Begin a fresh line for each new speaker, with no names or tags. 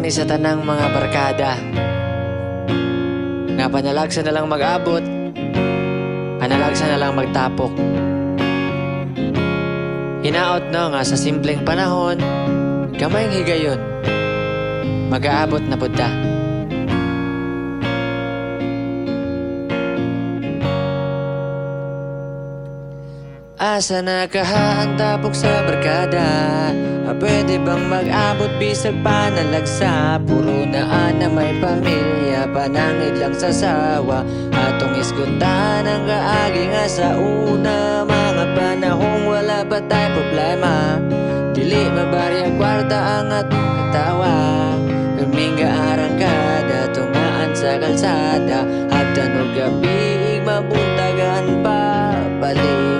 ni sa tanang mga barkada. Nga panalagsa na lang mag-abot, panalagsa na lang magtapok. Hinaot no nga sa simpleng panahon, kamayng higayon, mag-aabot na budda. Asa na kahaan tapok sa barkada, pwede bang mag-abot bisag panalagsa? Puro na may pamilya, panangid lang sa sawa. Atong iskutan ang kaagi nga sa una, mga panahong wala pa tayo